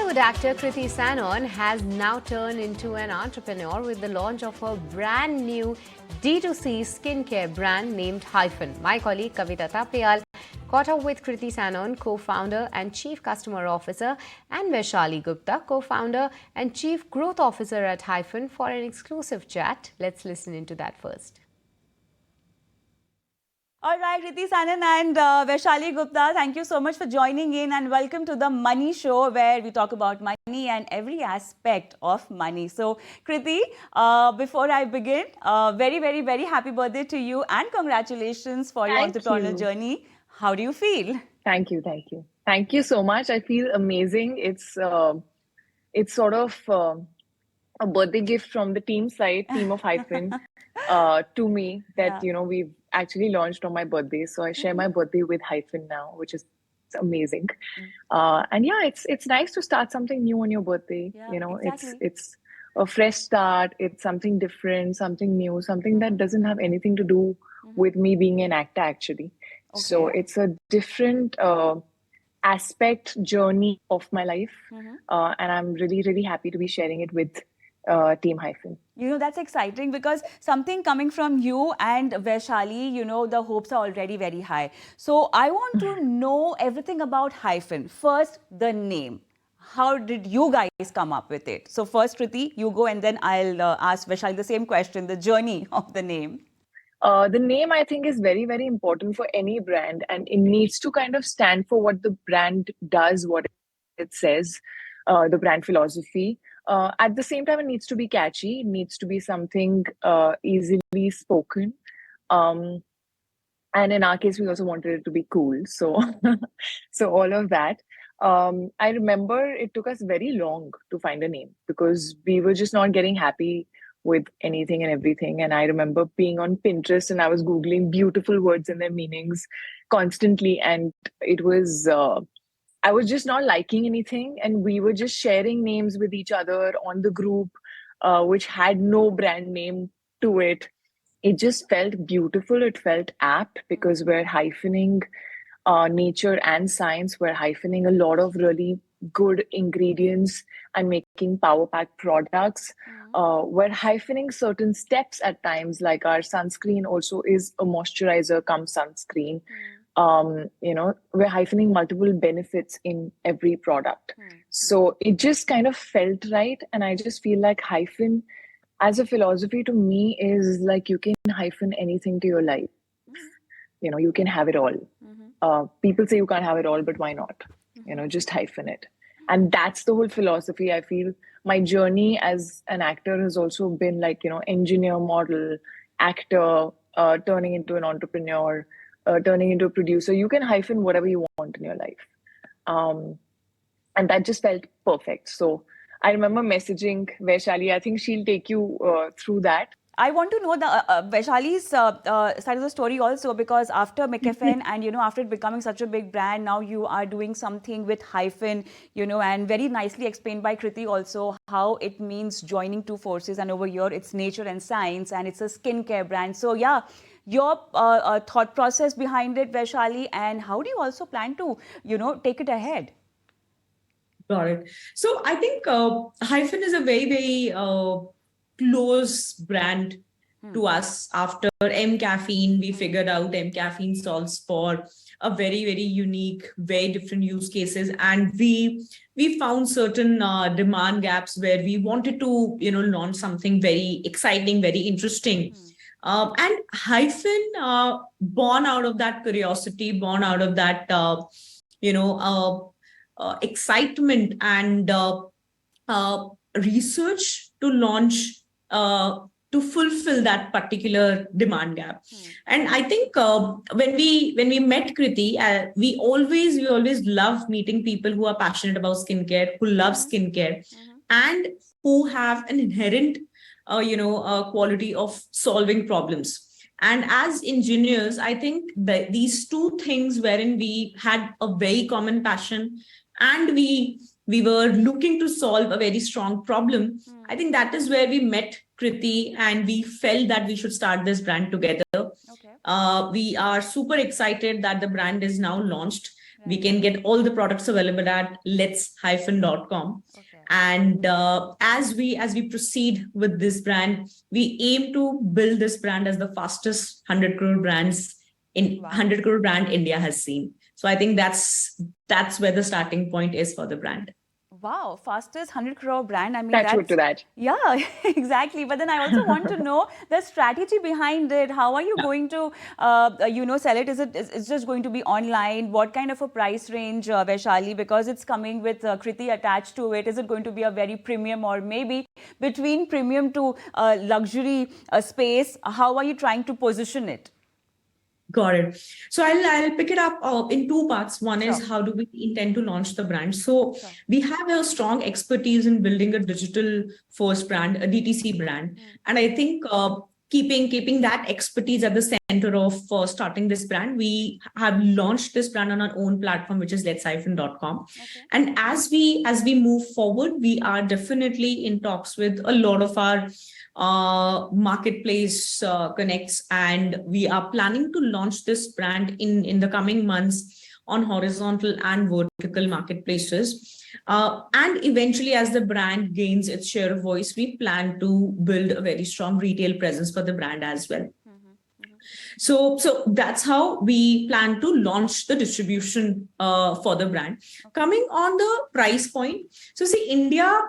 Bollywood actor Kriti Sanon has now turned into an entrepreneur with the launch of a brand new D2C skincare brand named Hyphen. My colleague Kavita Thapliyal caught up with Kriti Sanon, co-founder and chief customer officer, and Vaishali Gupta, co-founder and chief growth officer at Hyphen, for an exclusive chat. Let's listen into that first. All right, Kriti Sanon and Vaishali Gupta, thank you so much for joining in and welcome to the Money Show, where we talk about money and every aspect of money. So, Kriti, before I begin, very happy birthday to you and congratulations for your entrepreneurial journey. How do you feel? Thank you. Thank you so much. I feel amazing. It's sort of a birthday gift from the team of Hyphen, to me, that we've actually launched on my birthday. So I share my birthday with Hyphen now, which is amazing. And yeah, it's nice to start something new on your birthday. Exactly. It's a fresh start. It's something different, something new, something that doesn't have anything to do with me being an actor, actually. Okay. So it's a different aspect, journey of my life. And I'm really happy to be sharing it with Team Hyphen. That's exciting because something coming from you and Vaishali, the hopes are already very high. So I want to know everything about Hyphen. First, the name. How did you guys come up with it? So first, Kriti, you go, and then I'll ask Vaishali the same question, the journey of the name. The name, I think, is very important for any brand, and it needs to kind of stand for what the brand does, what it says, the brand philosophy. At the same time, it needs to be catchy. It needs to be something easily spoken. And in our case, we also wanted it to be cool. So, so all of that. I remember it took us very long to find a name because we were just not getting happy with anything and everything. And I remember being on Pinterest and I was Googling beautiful words and their meanings constantly. And it was... I was just not liking anything, and we were just sharing names with each other on the group, which had no brand name to it. It just felt beautiful. It felt apt because we're hyphening nature and science. We're hyphening a lot of really good ingredients and making power-packed products. We're hyphening certain steps at times, like our sunscreen also is a moisturizer come sunscreen. We're hyphening multiple benefits in every product. So it just kind of felt right. And I just feel like Hyphen as a philosophy to me is like you can hyphen anything to your life. You can have it all. People say you can't have it all, but why not? Just hyphen it. And that's the whole philosophy. I feel my journey as an actor has also been like, engineer, model, actor, turning into an entrepreneur, turning into a producer. You can hyphen whatever you want in your life. And that just felt perfect. So I remember messaging Vaishali. I think she'll take you through that. I want to know the Vaishali's side of the story also, because after mCaffeine and, after it becoming such a big brand, now you are doing something with Hyphen, and very nicely explained by Kriti also how it means joining two forces. And over here, it's nature and science, and it's a skincare brand. So, yeah. Your thought process behind it, Vaishali, and how do you also plan to, take it ahead? Got it. So I think Hyphen is a very close brand to us. After mCaffeine, we figured out mCaffeine solves for a very unique, very different use cases, and we found certain demand gaps where we wanted to launch something very exciting, very interesting. And Hyphen, born out of that curiosity, born out of that, excitement and research to launch, to fulfill that particular demand gap. And I think when we met Kriti, we always love meeting people who are passionate about skincare, who love skincare, and who have an inherent quality of solving problems. And as engineers, I think that these two things wherein we had a very common passion and we were looking to solve a very strong problem, I think that is where we met Kriti and we felt that we should start this brand together. We are super excited that the brand is now launched. We can get all the products available at lets-.com. Okay. And as we proceed with this brand, we aim to build this brand as the fastest 100 crore brands in 100 crore brand India has seen. So I think that's where the starting point is for the brand. Wow, fastest 100 crore brand. I mean, That's good to that. Yeah, exactly. But then I also want to know the strategy behind it. How are you going to, sell it? Is just going to be online? What kind of a price range, Vaishali? Because it's coming with Kriti attached to it. Is it going to be a very premium or maybe between premium to luxury space? How are you trying to position it? Got it. So I'll pick it up in two parts. One is how do we intend to launch the brand? So we have a strong expertise in building a digital first brand, a DTC brand. And I think keeping that expertise at the center of starting this brand, we have launched this brand on our own platform, which is lets-.com. Okay. And as we move forward, we are definitely in talks with a lot of our marketplace connects, and we are planning to launch this brand in the coming months on horizontal and vertical marketplaces. And eventually, as the brand gains its share of voice, we plan to build a very strong retail presence for the brand as well. So that's how we plan to launch the distribution for the brand. Coming on the price point, so see, India,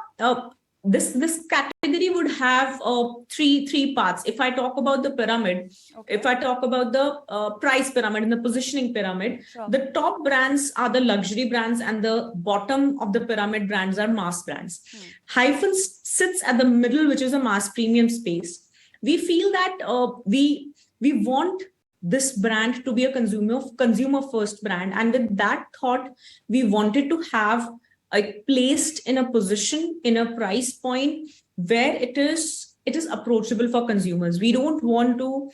this category would have three parts. If I talk about the pyramid, if I talk about the price pyramid and the positioning pyramid, the top brands are the luxury brands and the bottom of the pyramid brands are mass brands. Hyphen sits at the middle, which is a mass premium space. We feel that we want this brand to be a consumer first brand, and with that thought, we wanted to have placed in a position, in a price point where it is approachable for consumers. We don't want to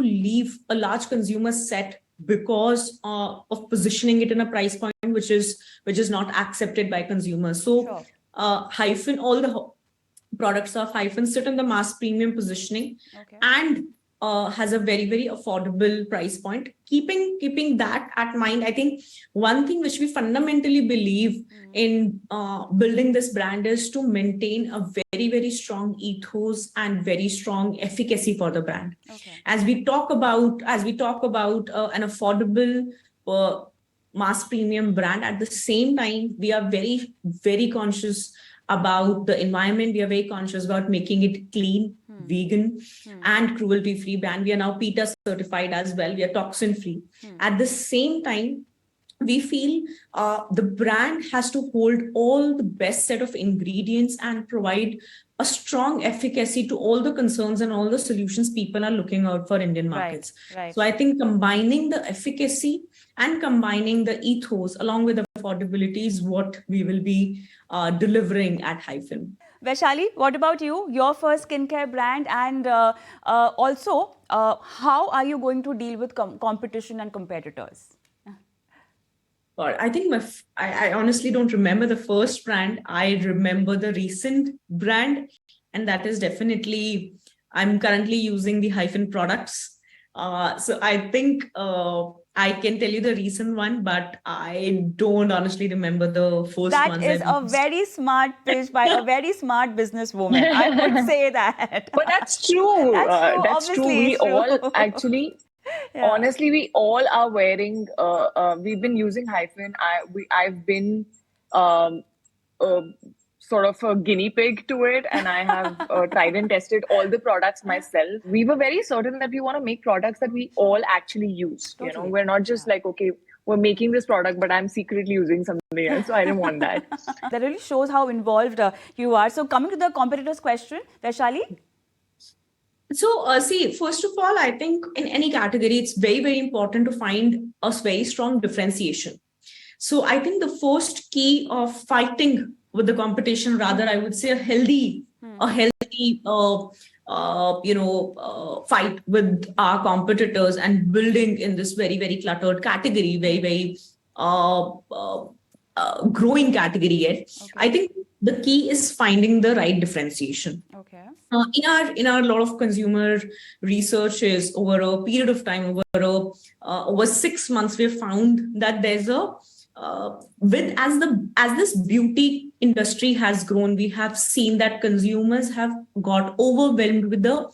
leave a large consumer set because of positioning it in a price point which is not accepted by consumers. So Hyphen, all the products of Hyphen sit in the mass premium positioning and has a very, very affordable price point. Keeping that at mind, I think one thing which we fundamentally believe in building this brand is to maintain a very, very strong ethos and very strong efficacy for the brand. As we talk about an affordable mass premium brand, at the same time, we are very, very conscious about the environment. We are very conscious about making it clean, vegan, and cruelty-free brand. We are now PETA-certified as well. We are toxin-free. At the same time, we feel the brand has to hold all the best set of ingredients and provide a strong efficacy to all the concerns and all the solutions people are looking out for Indian markets. Right. So I think combining the efficacy and combining the ethos along with the affordability is what we will be delivering at Hyphen. Vaishali, what about you? Your first skincare brand, and also how are you going to deal with competition and competitors? I think I honestly don't remember the first brand. I remember the recent brand, and that is definitely, I'm currently using the Hyphen products. So I think I can tell you the recent one, but I don't honestly remember the first one. That is a very smart pitch by a very smart businesswoman. I would say that. But that's true. That's true. We all actually... Yeah. Honestly, we all are wearing. We've been using Hyphen. I've been sort of a guinea pig to it, and I have tried and tested all the products myself. We were very certain that we want to make products that we all actually use. Totally. You know, we're not just like, okay, we're making this product, but I'm secretly using something else. So I didn't want that. That really shows how involved you are. So coming to the competitors' question, Vaishali. So, see, first of all, I think in any category, it's very, very important to find a very strong differentiation. So I think the first key of fighting with the competition, rather, I would say a healthy fight with our competitors and building in this very, very cluttered category, very, very growing category yet. I think the key is finding the right differentiation. Okay. In our lot of consumer researches over a period of time, over 6 months, we have found that there's a as this beauty industry has grown, we have seen that consumers have got overwhelmed with the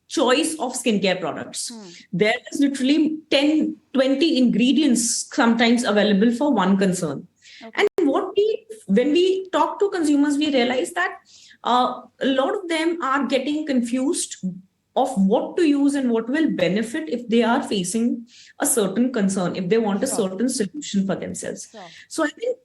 choice of skincare products. There is literally 10, 20 ingredients sometimes available for one concern. Okay. And when we talk to consumers, we realize that a lot of them are getting confused of what to use and what will benefit if they are facing a certain concern, if they want a certain solution for themselves. So I think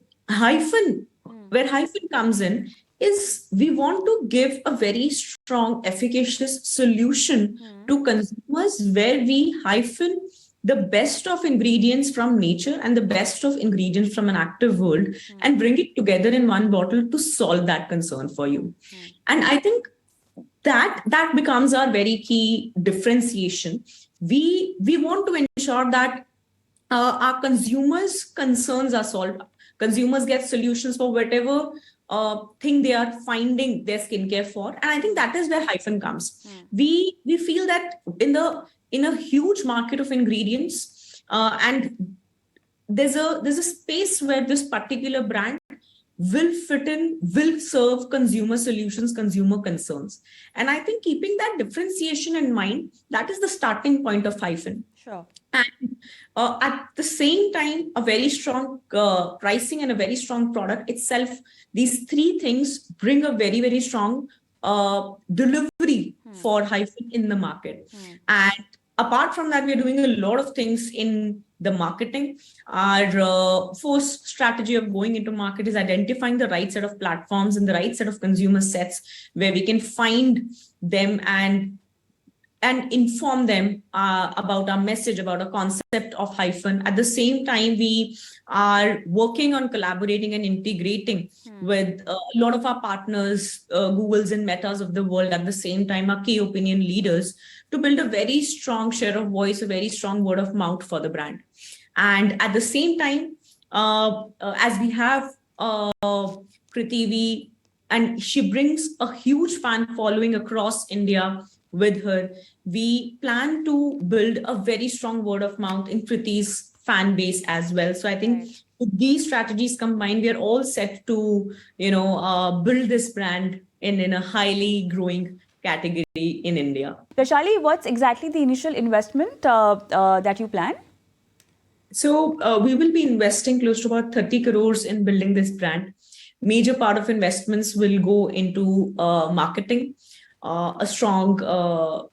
where Hyphen comes in is we want to give a very strong, efficacious solution to consumers where we hyphen the best of ingredients from nature and the best of ingredients from an active world and bring it together in one bottle to solve that concern for you. And I think that becomes our very key differentiation. We want to ensure that our consumers' concerns are solved. Consumers get solutions for whatever thing they are finding their skincare for. And I think that is where Hyphen comes. We feel that in a huge market of ingredients, and there's a space where this particular brand will fit in, will serve consumer solutions, consumer concerns. And I think keeping that differentiation in mind, that is the starting point of Hyphen. Sure. And at the same time, a very strong pricing and a very strong product itself, these three things bring a very, very strong delivery for Hyphen in the market. And apart from that, we're doing a lot of things in the marketing. Our first strategy of going into market is identifying the right set of platforms and the right set of consumer sets where we can find them and inform them about our message, about a concept of Hyphen. At the same time, we are working on collaborating and integrating with a lot of our partners, Googles and Metas of the world, at the same time, our key opinion leaders, to build a very strong share of voice, a very strong word of mouth for the brand. And at the same time, as we have Kriti, and she brings a huge fan following across India with her, we plan to build a very strong word of mouth in Kriti's fan base as well. So I think with these strategies combined, we are all set to, build this brand in a highly growing category in India. Vaishali, what's exactly the initial investment that you plan? So we will be investing close to about 30 crores in building this brand. Major part of investments will go into marketing, a strong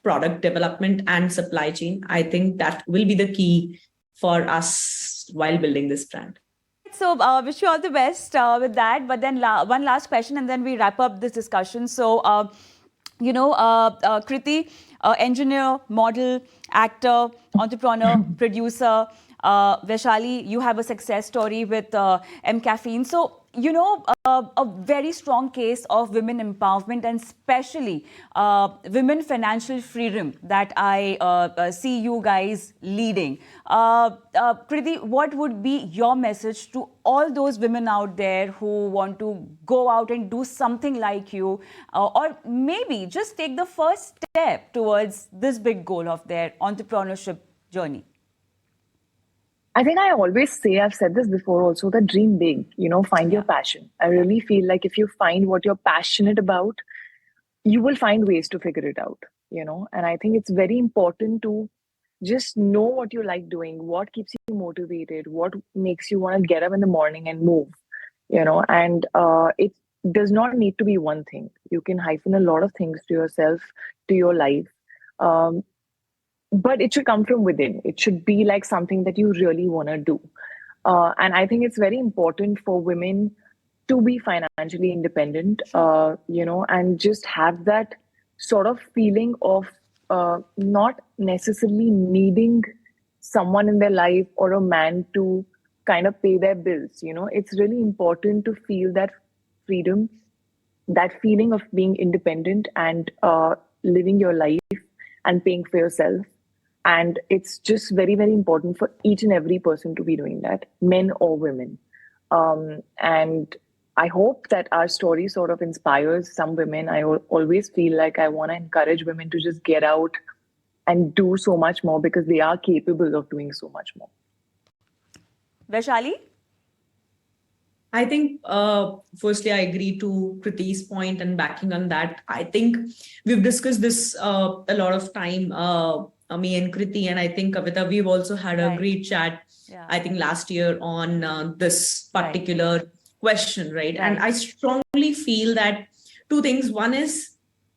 product development and supply chain. I think that will be the key for us while building this brand. So wish you all the best with that. But then one last question and then we wrap up this discussion. So, Kriti, engineer, model, actor, entrepreneur, producer. Vaishali, you have a success story with mCaffeine. So, a very strong case of women empowerment and especially women financial freedom that I see you guys leading. Kriti, what would be your message to all those women out there who want to go out and do something like you, or maybe just take the first step towards this big goal of their entrepreneurship journey? I think I always say, I've said this before also, that dream big, find your passion. I really feel like if you find what you're passionate about, you will find ways to figure it out, and I think it's very important to just know what you like doing, what keeps you motivated, what makes you want to get up in the morning and move, and it does not need to be one thing. You can hyphen a lot of things to yourself, to your life. But it should come from within. It should be like something that you really want to do. And I think it's very important for women to be financially independent, and just have that sort of feeling of not necessarily needing someone in their life or a man to kind of pay their bills. It's really important to feel that freedom, that feeling of being independent and living your life and paying for yourself. And it's just very, very important for each and every person to be doing that, men or women. And I hope that our story sort of inspires some women. I always feel like I want to encourage women to just get out and do so much more because they are capable of doing so much more. Vaishali? I think, firstly, I agree to Kriti's point and backing on that. I think we've discussed this a lot of time, me and Kriti, and I think, Kavita, we've also had a great chat, I think, last year on this particular question, right? And I strongly feel that two things. One is,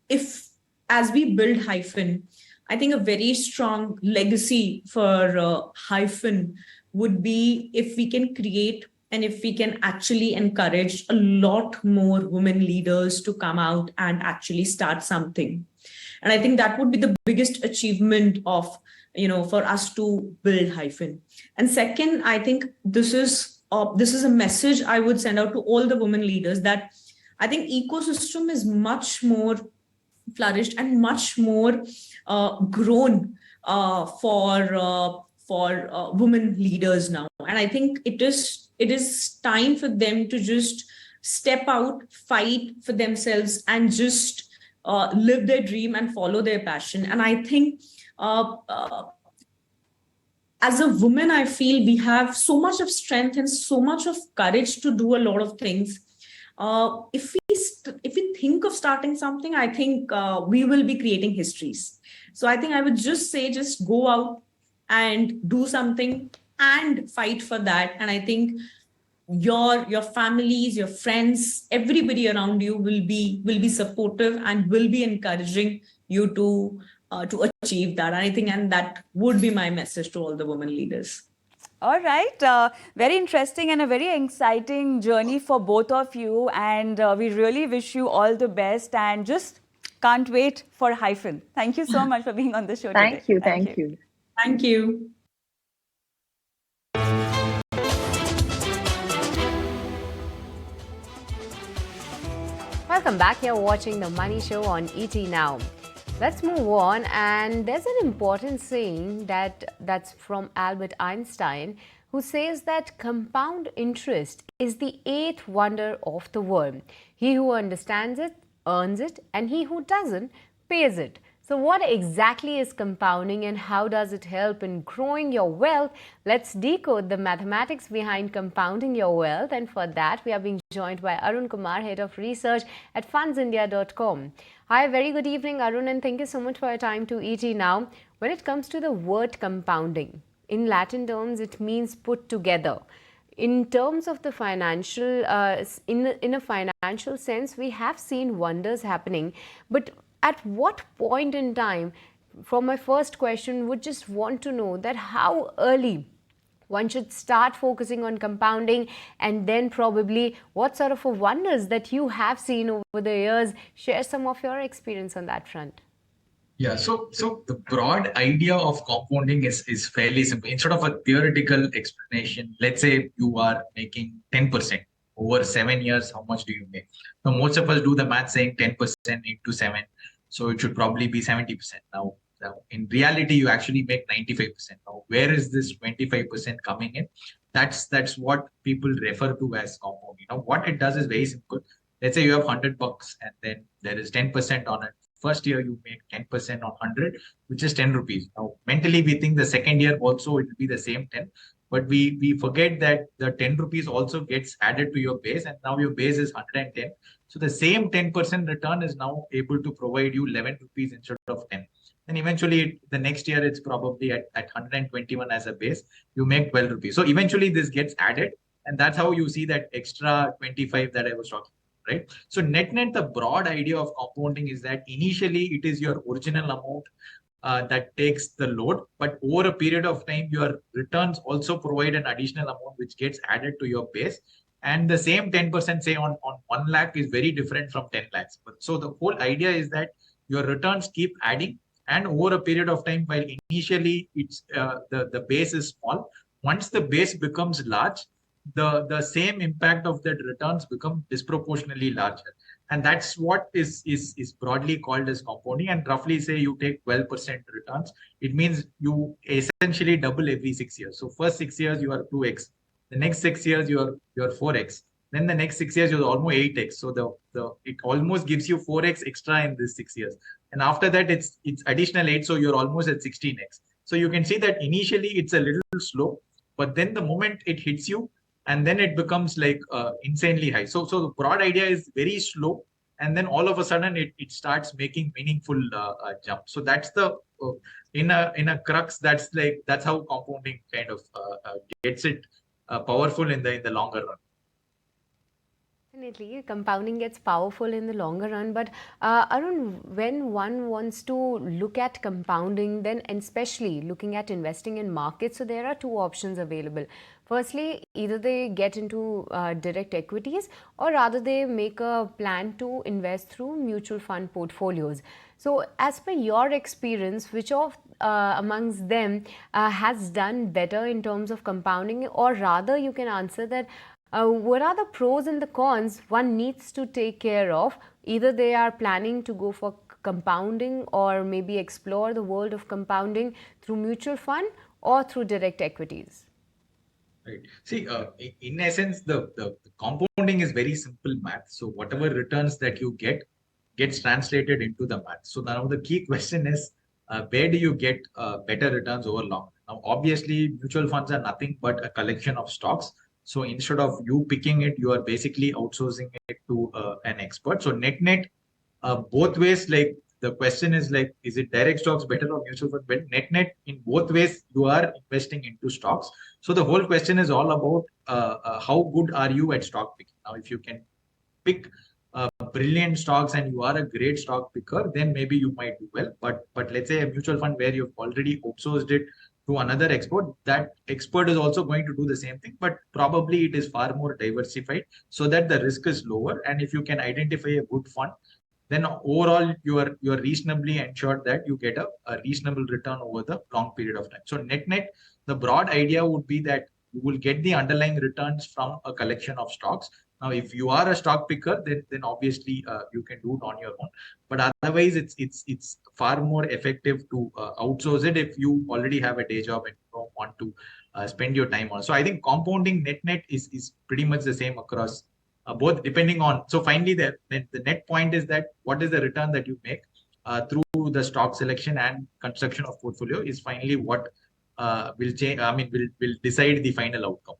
if as we build Hyphen, I think a very strong legacy for Hyphen would be if we can create and if we can actually encourage a lot more women leaders to come out and actually start something. And I think that would be the biggest achievement of, for us to build Hyphen. And second, I think this is a message I would send out to all the women leaders, that I think ecosystem is much more flourished and much more grown for women leaders now. And I think it is time for them to just step out, fight for themselves, and just live their dream and follow their passion. And I think as a woman, I feel we have so much of strength and so much of courage to do a lot of things. If we think of starting something, I think we will be creating histories. So I think I would just say, just go out and do something and fight for that. And I think your families, your friends, everybody around you will be supportive and will be encouraging you to achieve that. And that would be my message to all the women leaders. All right. Very interesting and a very exciting journey for both of you. And we really wish you all the best and just can't wait for Hyphen. Thank you so much for being on the show today. Thank you. Thank you. Welcome back. You're watching The Money Show on ET Now. Let's move on. And there's an important saying that's from Albert Einstein, who says that compound interest is the eighth wonder of the world. He who understands it earns it, and he who doesn't pays it. So what exactly is compounding and how does it help in growing your wealth? Let's decode the mathematics behind compounding your wealth. And for that, we are being joined by Arun Kumar, Head of Research at fundsindia.com. Hi, very good evening, Arun, and thank you so much for your time to ET Now. When it comes to the word compounding, in Latin terms, it means put together. In terms of the financial, in a financial sense, we have seen wonders happening, but at what point in time, from my first question, would just want to know that how early one should start focusing on compounding, and then probably what sort of wonders that you have seen over the years. Share some of your experience on that front. Yeah, so the broad idea of compounding is fairly simple. Instead of a theoretical explanation, let's say you are making 10%. Over 7 years, how much do you make? Now, most of us do the math saying 10% into 7. So it should probably be 70%. Now, in reality, you actually make 95%. Now, where is this 25% coming in? That's what people refer to as compounding. What it does is very simple. Let's say you have $100 and then there is 10% on it. First year, you make 10% on 100, which is 10 rupees. Now, mentally, we think the second year also it will be the same 10. But we forget that the 10 rupees also gets added to your base, and now your base is 110. So the same 10% return is now able to provide you 11 rupees instead of 10. And eventually, the next year, it's probably at 121 as a base, you make 12 rupees. So eventually, this gets added, and that's how you see that extra 25 that I was talking about, right? So net, the broad idea of compounding is that initially, it is your original amount that takes the load, but over a period of time, your returns also provide an additional amount which gets added to your base. And the same 10%, say on 1 lakh, is very different from 10 lakhs. So the whole idea is that your returns keep adding, and over a period of time, while initially it's the base is small, once the base becomes large, the same impact of that returns become disproportionately larger. And that's what is broadly called as compounding. And roughly say you take 12% returns, it means you essentially double every 6 years. So first 6 years, you are 2x. The next 6 years, you're 4x. Then the next 6 years you're almost 8x. So the it almost gives you 4x extra in this 6 years. And after that it's additional 8, so you're almost at 16x. So you can see that initially it's a little slow, but then the moment it hits you, and then it becomes like insanely high. So the broad idea is very slow, and then all of a sudden it starts making meaningful jump. So that's the in a crux. That's how compounding kind of gets it powerful in the longer run. Definitely, compounding gets powerful in the longer run. But Arun, when one wants to look at compounding, then and especially looking at investing in markets, so there are two options available. Firstly, either they get into direct equities, or rather they make a plan to invest through mutual fund portfolios. So, as per your experience, which of amongst them has done better in terms of compounding, or rather, you can answer that. What are the pros and the cons one needs to take care of? Either they are planning to go for compounding or maybe explore the world of compounding through mutual fund or through direct equities. Right. See, in essence, the compounding is very simple math. So whatever returns that you get gets translated into the math. So now the key question is, where do you get better returns over long? Now, obviously, mutual funds are nothing but a collection of stocks. So instead of you picking it, you are basically outsourcing it to an expert. So net, both ways, like the question is like, is it direct stocks better or mutual fund better? Net, in both ways, you are investing into stocks. So the whole question is all about how good are you at stock picking. Now, if you can pick brilliant stocks and you are a great stock picker, then maybe you might do well. But let's say a mutual fund where you've already outsourced it to another expert, that expert is also going to do the same thing, but probably it is far more diversified so that the risk is lower. And if you can identify a good fund, then overall you are reasonably ensured that you get a reasonable return over the long period of time. So net, the broad idea would be that you will get the underlying returns from a collection of stocks. Now, if you are a stock picker, then obviously you can do it on your own. But otherwise, it's far more effective to outsource it if you already have a day job and you don't want to spend your time on. So I think compounding net is pretty much the same across both, depending on. So finally, the net point is that what is the return that you make through the stock selection and construction of portfolio is finally what will change. I mean, will decide the final outcome.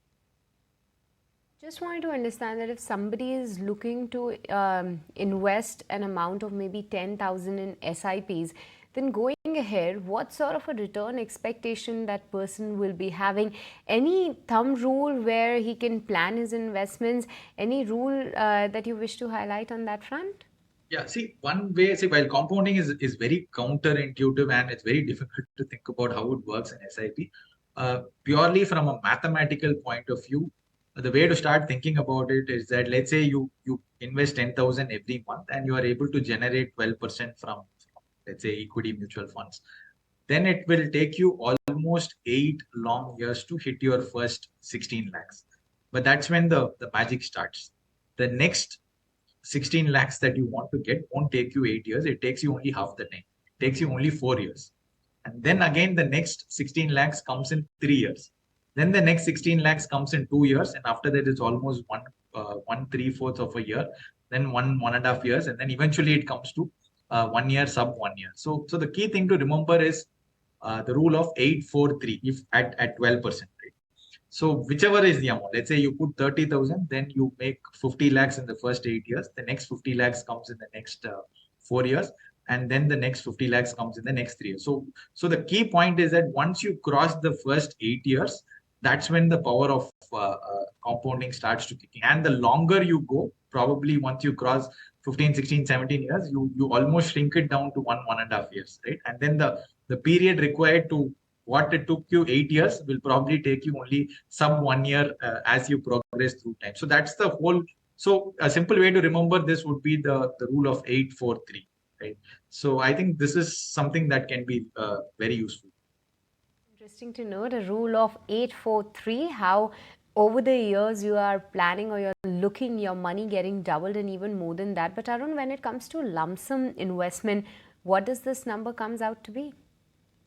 Just wanted to understand that if somebody is looking to invest an amount of maybe 10,000 in SIPs, then going ahead, what sort of a return expectation that person will be having? Any thumb rule where he can plan his investments? Any rule that you wish to highlight on that front? Yeah, see, one way, while compounding is very counterintuitive and it's very difficult to think about how it works in SIP, purely from a mathematical point of view, the way to start thinking about it is that let's say you invest 10,000 every month and you are able to generate 12% from let's say equity mutual funds. Then it will take you almost 8 long years to hit your first 16 lakhs. But that's when the magic starts. The next 16 lakhs that you want to get won't take you 8 years. It takes you only half the time. It takes you only 4 years. And then again, the next 16 lakhs comes in 3 years. Then the next 16 lakhs comes in 2 years. And after that, it's almost 1/3 of a year. Then 1.5 years. And then eventually it comes to 1 year, sub 1 year. So the key thing to remember is the rule of 8-4-3 if at 12%. Right? So whichever is the amount, let's say you put 30,000, then you make 50 lakhs in the first 8 years. The next 50 lakhs comes in the next 4 years. And then the next 50 lakhs comes in the next 3 years. So the key point is that once you cross the first 8 years, that's when the power of compounding starts to kick in. And the longer you go, probably once you cross 15, 16, 17 years, you almost shrink it down to 1.5 years, right? And then the period required to what it took you 8 years will probably take you only sub 1 year as you progress through time. So that's the whole. So a simple way to remember this would be the rule of 8-4-3, right? So I think this is something that can be very useful. Interesting to know the rule of 8-4-3, how over the years you are planning or you're looking your money getting doubled and even more than that. But Arun, when it comes to lump sum investment, what does this number comes out to be?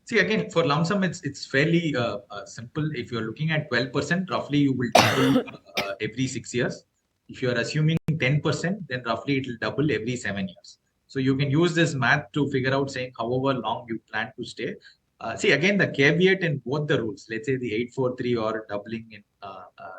See, again, for lump sum, it's fairly simple. If you're looking at 12%, roughly you will double every 6 years. If you are assuming 10%, then roughly it will double every 7 years. So you can use this math to figure out saying however long you plan to stay. See, again, the caveat in both the rules, let's say the 843 or doubling in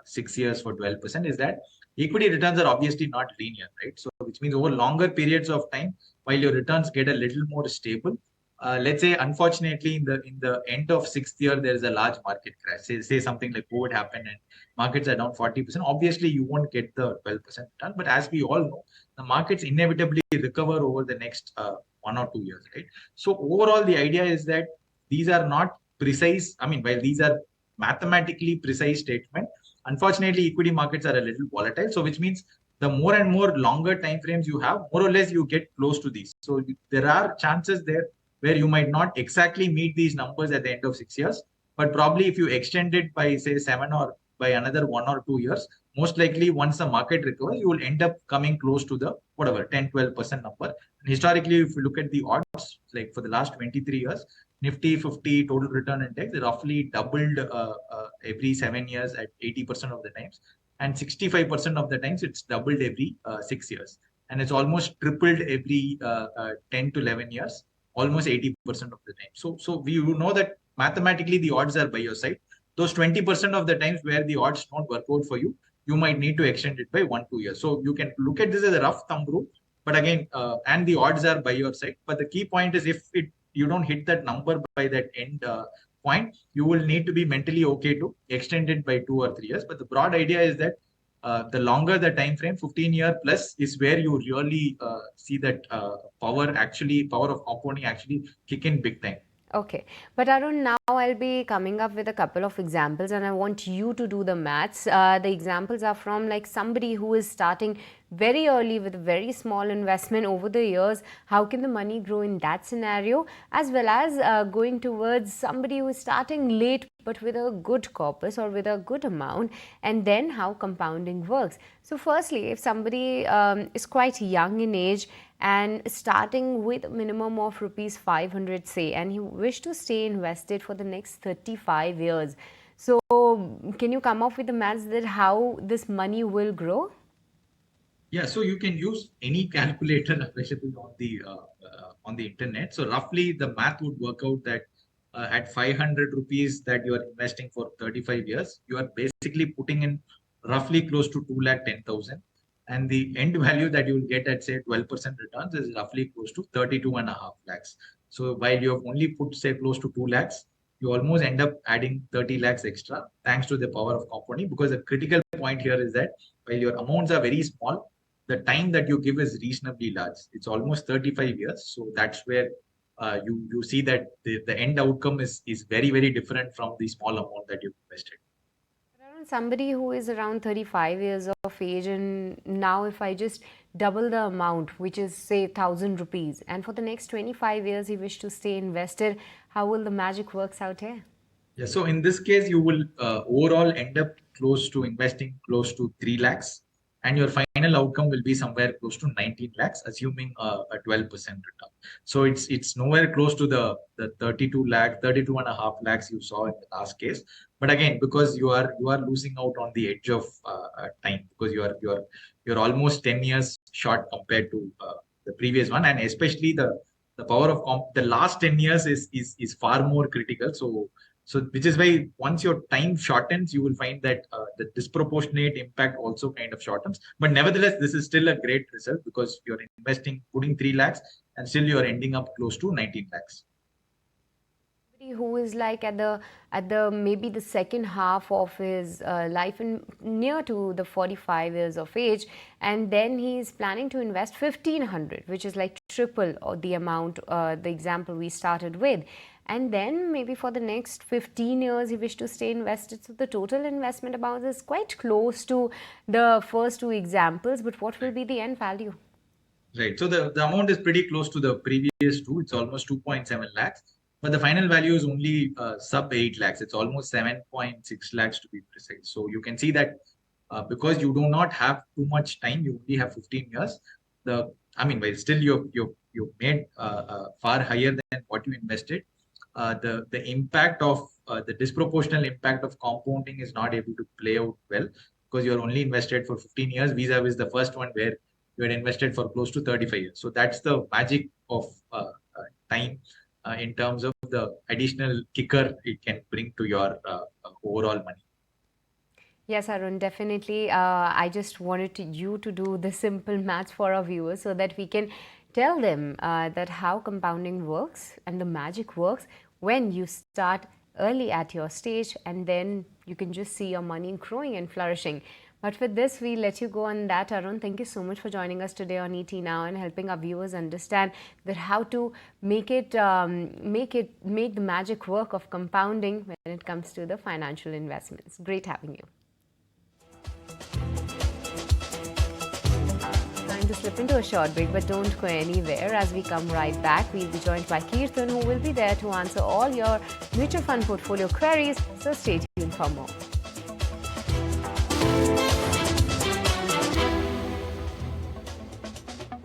6 years for 12%, is that equity returns are obviously not linear, right? So which means over longer periods of time, while your returns get a little more stable, let's say unfortunately in the end of 6th year there is a large market crash. Say something like COVID happened and markets are down 40%. Obviously, you won't get the 12% return. But as we all know, the markets inevitably recover over the next 1 or 2 years, right? So overall, the idea is that these are not precise. I mean, while these are mathematically precise statements, unfortunately, equity markets are a little volatile. So which means the more and more longer time frames you have, more or less you get close to these. So there are chances there where you might not exactly meet these numbers at the end of 6 years, but probably if you extend it by say 7 or by another 1 or 2 years, most likely once the market recovers, you will end up coming close to the whatever 10-12% number. And historically, if you look at the odds, like for the last 23 years, Nifty 50 total return index roughly doubled every 7 years at 80% of the times, and 65% of the times it's doubled every 6 years, and it's almost tripled every 10 to 11 years, almost 80% of the time. So we know that mathematically the odds are by your side. Those 20% of the times where the odds don't work out for you, you might need to extend it by 1-2 years. So you can look at this as a rough thumb rule, but again, and the odds are by your side. But the key point is if you don't hit that number by that end point, you will need to be mentally okay to extend it by 2 or 3 years. But the broad idea is that the longer the time frame, 15-year plus, is where you really see that power of compounding actually kick in big time. Okay, but Arun, now I'll be coming up with a couple of examples and I want you to do the maths. The examples are from like somebody who is starting very early with a very small investment over the years. How can the money grow in that scenario? As well as going towards somebody who is starting late but with a good corpus or with a good amount, and then how compounding works. So firstly, if somebody is quite young in age and starting with a minimum of rupees 500 say, and you wish to stay invested for the next 35 years. So can you come up with the maths that how this money will grow? Yeah, so you can use any calculator available on the internet. So roughly the math would work out that at 500 rupees that you are investing for 35 years, you are basically putting in roughly close to 2,10,000. And the end value that you will get at say 12% returns is roughly close to 32.5 lakhs. So while you have only put say close to 2 lakhs, you almost end up adding 30 lakhs extra thanks to the power of compounding. Because the critical point here is that while your amounts are very small, the time that you give is reasonably large. It's almost 35 years. So that's where you see that the end outcome is very, very different from the small amount that you've invested. Somebody who is around 35 years of age, and now if I just double the amount, which is say 1,000 rupees, and for the next 25 years he wish to stay invested, how will the magic works out here? Yeah, so in this case, you will overall end up close to investing close to 3 lakhs, and your final outcome will be somewhere close to 19 lakhs, assuming a 12% return. So it's nowhere close to the 32.5 lakhs you saw in the last case. But again, because you are losing out on the edge of time, because you're almost 10 years short compared to the previous one, and especially the power of the last 10 years is far more critical. So which is why once your time shortens, you will find that the disproportionate impact also kind of shortens. But nevertheless, this is still a great result because you're investing, putting 3 lakhs, and still you're ending up close to 19 lakhs. Who is like at the maybe the second half of his life and near to the 45 years of age, and then he's planning to invest 1,500, which is like triple the amount, the example we started with. And then maybe for the next 15 years, he wished to stay invested. So the total investment amount is quite close to the first two examples. But what will be the end value? Right. So the amount is pretty close to the previous two. It's almost 2.7 lakhs. But the final value is only sub 8 lakhs. It's almost 7.6 lakhs to be precise. So you can see that because you do not have too much time, you only have 15 years. Well, still you've made far higher than what you invested. The impact of the disproportional impact of compounding is not able to play out well. because you're only invested for 15 years vis-a-vis the first one where you had invested for close to 35 years. So that's the magic of time in terms of the additional kicker it can bring to your overall money. Yes, Arun, definitely. I just wanted you to do the simple maths for our viewers so that we can tell them that how compounding works and the magic works when you start early at your stage, and then you can just see your money growing and flourishing. But with this, we let you go on that. Arun, thank you so much for joining us today on ET Now and helping our viewers understand that how to make the magic work of compounding when it comes to the financial investments. Great having you. Time to slip into a short break, but don't go anywhere. As we come right back, we'll be joined by Kirtan, who will be there to answer all your mutual fund portfolio queries. So stay tuned for more.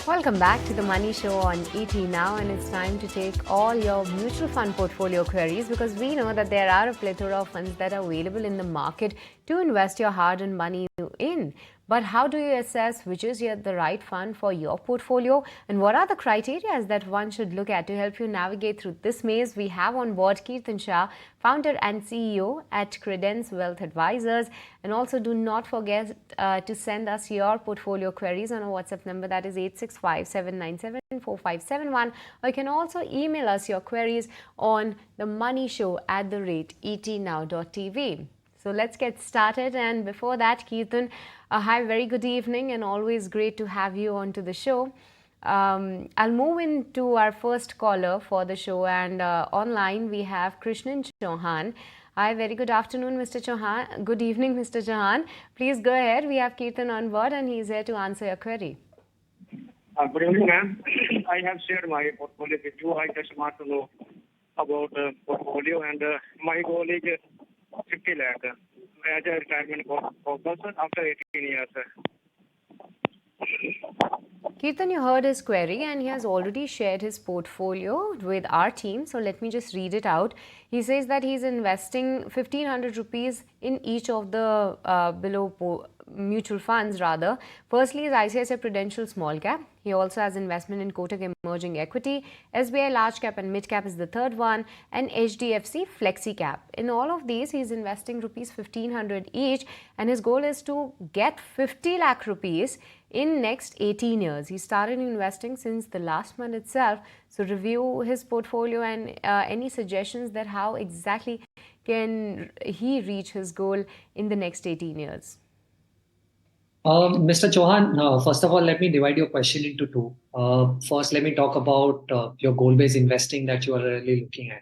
Welcome back to the Money Show on ET Now, and it's time to take all your mutual fund portfolio queries, because we know that there are a plethora of funds that are available in the market to invest your hard-earned money in. But how do you assess which is the right fund for your portfolio, and what are the criteria that one should look at to help you navigate through this maze? We have on board Kirtan Shah, founder and CEO at Credence Wealth Advisors. And also do not forget to send us your portfolio queries on our WhatsApp number, that is 865-797-4571. Or you can also email us your queries on themoneyshow@etnow.tv. So let's get started. And before that, Kirtan, hi, very good evening, and always great to have you onto the show. I'll move into our first caller for the show, and online we have Krishnan Chauhan. Hi, very good afternoon, Mr. Chauhan. Good evening, Mr. Chauhan. Please go ahead. We have Kirtan on board, and he's here to answer your query. Good evening, ma'am. I have shared my portfolio with you. I just want to know about portfolio, and my goal is 50 lakh as a retirement purpose after 18 years. Kirtan, you heard his query, and he has already shared his portfolio with our team. So let me just read it out. He says that he's investing 1,500 rupees in each of the mutual funds rather. Firstly is ICICI Prudential Small Cap. He also has investment in Kotak Emerging Equity, SBI Large Cap and Mid Cap is the third one, and HDFC Flexi Cap. In all of these, he's investing rupees 1,500 each, and his goal is to get 50 lakh rupees in next 18 years. He started investing since the last month itself. So review his portfolio and any suggestions that how exactly can he reach his goal in the next 18 years. Mr. Chauhan, first of all, let me divide your question into two. First, let me talk about your goal-based investing that you are really looking at.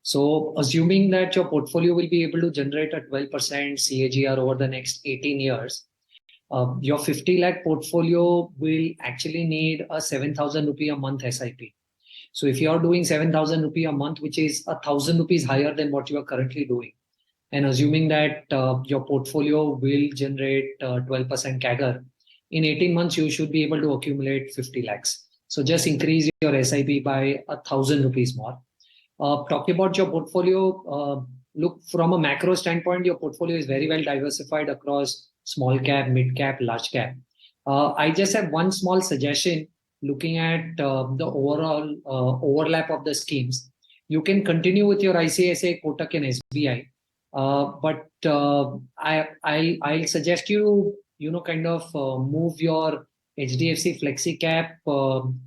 So, assuming that your portfolio will be able to generate a 12% CAGR over the next 18 years, your 50 lakh portfolio will actually need a 7,000 rupee a month SIP. So, if you are doing 7,000 rupee a month, which is 1,000 rupees higher than what you are currently doing, and assuming that your portfolio will generate 12% CAGR, in 18 months, you should be able to accumulate 50 lakhs. So just increase your SIP by 1,000 rupees more. Talking about your portfolio, look, from a macro standpoint, your portfolio is very well diversified across small cap, mid cap, large cap. I just have one small suggestion looking at the overall overlap of the schemes. You can continue with your ICICI, Kotak and SBI. But I'll suggest you kind of move your HDFC Flexi Cap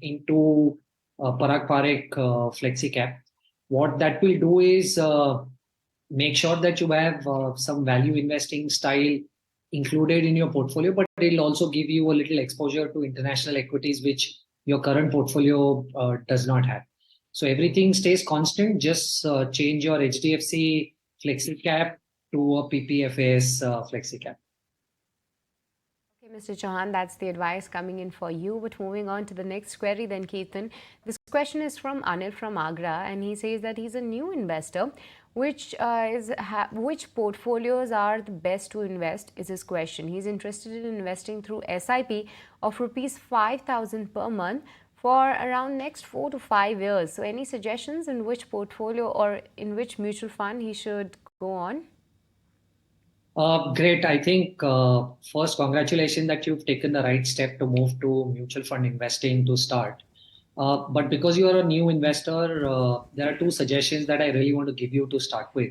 into Parag Parikh Flexi Cap. What that will do is make sure that you have some value investing style included in your portfolio, but it'll also give you a little exposure to international equities, which your current portfolio does not have. So everything stays constant. Just change your HDFC Flexi Cap to a PPFAS Flexi Cap. Okay, Mr. Chauhan, that's the advice coming in for you. But moving on to the next query then, Kirtan. This question is from Anil from Agra, and he says that he's a new investor. Which portfolios are the best to invest is his question. He's interested in investing through SIP of rupees 5,000 per month for around next 4 to 5 years. So any suggestions in which portfolio or in which mutual fund he should go on? Great. I think first, congratulations that you've taken the right step to move to mutual fund investing to start. But because you are a new investor, there are two suggestions that I really want to give you to start with.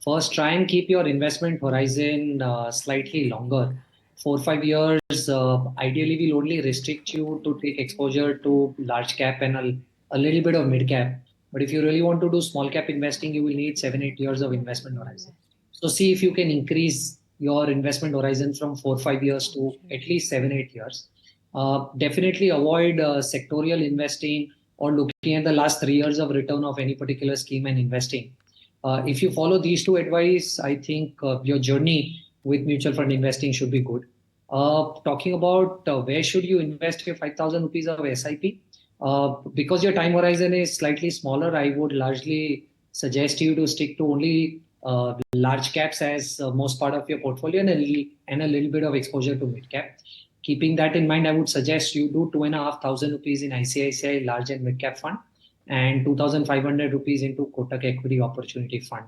First, try and keep your investment horizon slightly longer. 4 or 5 years, ideally, will only restrict you to take exposure to large cap and a little bit of mid cap. But if you really want to do small cap investing, you will need 7, 8 years of investment horizon. So see if you can increase your investment horizon from 4, 5 years to at least 7, 8 years. Definitely avoid sectorial investing or looking at the last 3 years of return of any particular scheme and investing. If you follow these two advice, I think your journey with mutual fund investing should be good. Talking about where should you invest your 5,000 rupees of SIP? Because your time horizon is slightly smaller, I would largely suggest you to stick to only large caps as most part of your portfolio and a little bit of exposure to mid cap. Keeping that in mind, I would suggest you do 2,500 rupees in ICICI large and mid cap fund and 2,500 rupees into Kotak Equity Opportunity Fund.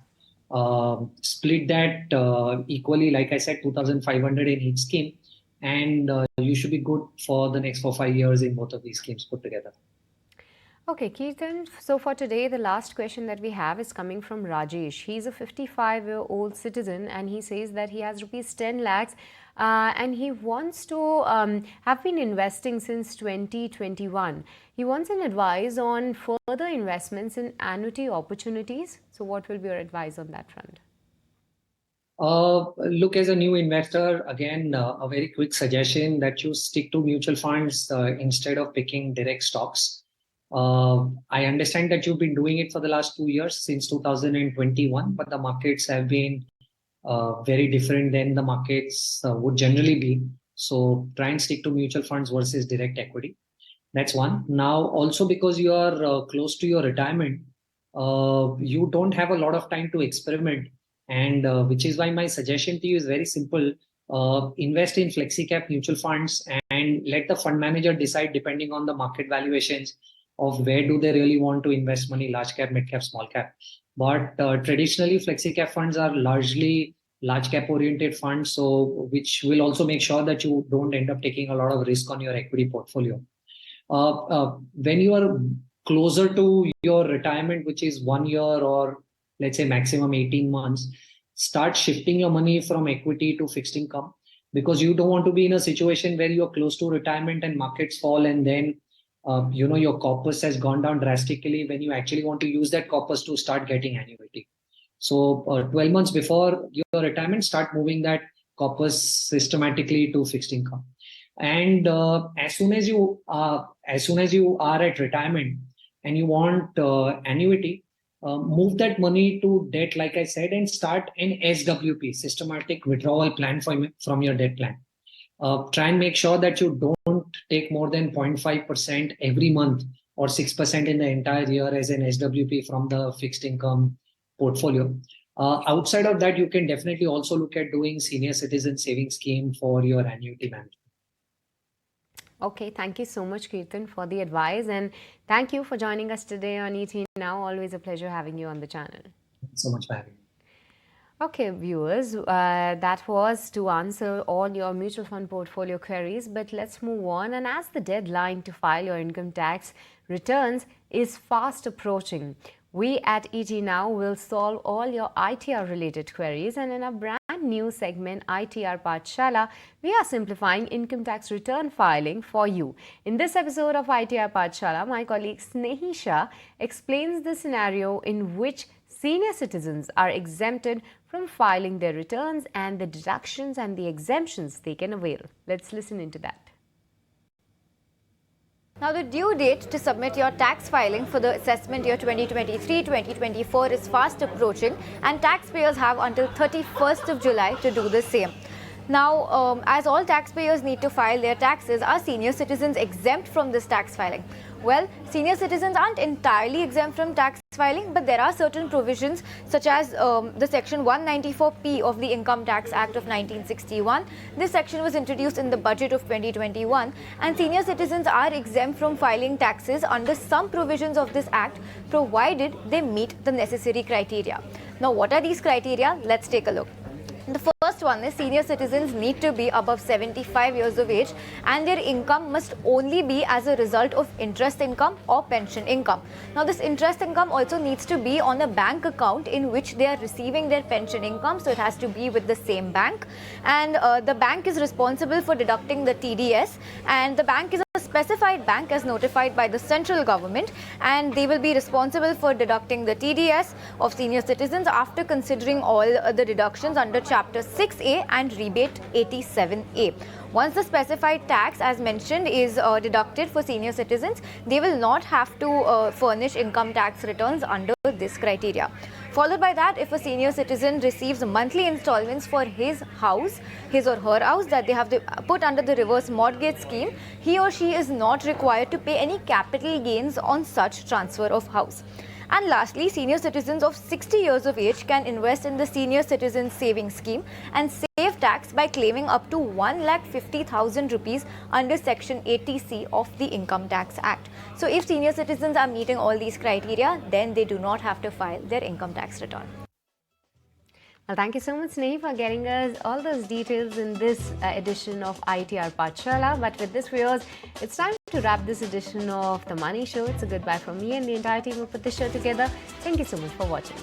Split that equally, like I said, 2,500 in each scheme, and you should be good for the next 4, 5 years in both of these schemes put together. Okay, Kirtan, so for today, the last question that we have is coming from Rajesh. He's a 55-year-old citizen and he says that he has rupees 10 lakhs and he wants to have been investing since 2021. He wants an advice on further investments in annuity opportunities. So what will be your advice on that front? Look, as a new investor, again, a very quick suggestion that you stick to mutual funds instead of picking direct stocks. I understand that you've been doing it for the last 2 years, since 2021, but the markets have been very different than the markets would generally be. So try and stick to mutual funds versus direct equity. That's one. Now, also because you are close to your retirement, you don't have a lot of time to experiment. And which is why my suggestion to you is very simple. Invest in flexi-cap mutual funds and let the fund manager decide depending on the market valuations of where do they really want to invest money, large cap, mid cap, small cap. But traditionally, flexi cap funds are largely large cap oriented funds, so which will also make sure that you don't end up taking a lot of risk on your equity portfolio. When you are closer to your retirement, which is 1 year or let's say maximum 18 months, start shifting your money from equity to fixed income, because you don't want to be in a situation where you're close to retirement and markets fall and then your corpus has gone down drastically when you actually want to use that corpus to start getting annuity. So 12 months before your retirement, start moving that corpus systematically to fixed income. And as soon as you are at retirement and you want annuity, move that money to debt, like I said, and start an SWP, systematic withdrawal plan from your debt plan. Try and make sure that you don't take more than 0.5% every month or 6% in the entire year as an SWP from the fixed income portfolio. Outside of that, you can definitely also look at doing senior citizen savings scheme for your annuity management. Okay, thank you so much, Kirtan, for the advice, and thank you for joining us today on ET Now. Always a pleasure having you on the channel. Thanks so much for having me. Okay, viewers, that was to answer all your mutual fund portfolio queries, but let's move on. And as the deadline to file your income tax returns is fast approaching, we at ET Now will solve all your ITR related queries, and in a brand new segment, ITR Pathshala, we are simplifying income tax return filing for you. In this episode of ITR Pathshala, my colleague Snehisha explains the scenario in which senior citizens are exempted from filing their returns and the deductions and the exemptions they can avail. Let's listen into that. Now, the due date to submit your tax filing for the assessment year 2023-2024 is fast approaching, and taxpayers have until 31st of July to do the same. Now, as all taxpayers need to file their taxes, are senior citizens exempt from this tax filing? Well, senior citizens aren't entirely exempt from tax filing, but there are certain provisions such as the section 194P of the Income Tax Act of 1961. This section was introduced in the budget of 2021, and senior citizens are exempt from filing taxes under some provisions of this act, provided they meet the necessary criteria. Now, what are these criteria? Let's take a look. The first first one is senior citizens need to be above 75 years of age and their income must only be as a result of interest income or pension income. Now this interest income also needs to be on a bank account in which they are receiving their pension income, so it has to be with the same bank, and the bank is responsible for deducting the TDS, and the bank is a specified bank as notified by the central government, and they will be responsible for deducting the TDS of senior citizens after considering all the deductions under Chapter 6A and Rebate 87A. Once the specified tax, as mentioned, is deducted for senior citizens, they will not have to furnish income tax returns under this criteria. Followed by that, if a senior citizen receives monthly installments for his house, his or her house that they have put under the reverse mortgage scheme, he or she is not required to pay any capital gains on such transfer of house. And lastly, senior citizens of 60 years of age can invest in the Senior Citizen Savings Scheme and save tax by claiming up to 1,50,000 rupees under Section 80C of the Income Tax Act. So if senior citizens are meeting all these criteria, then they do not have to file their income tax return. Well, thank you so much, Sneha, for getting us all those details in this edition of ITR Pathshala. But with this, viewers, it's time to wrap this edition of The Money Show. It's a goodbye from me and the entire team who put this show together. Thank you so much for watching.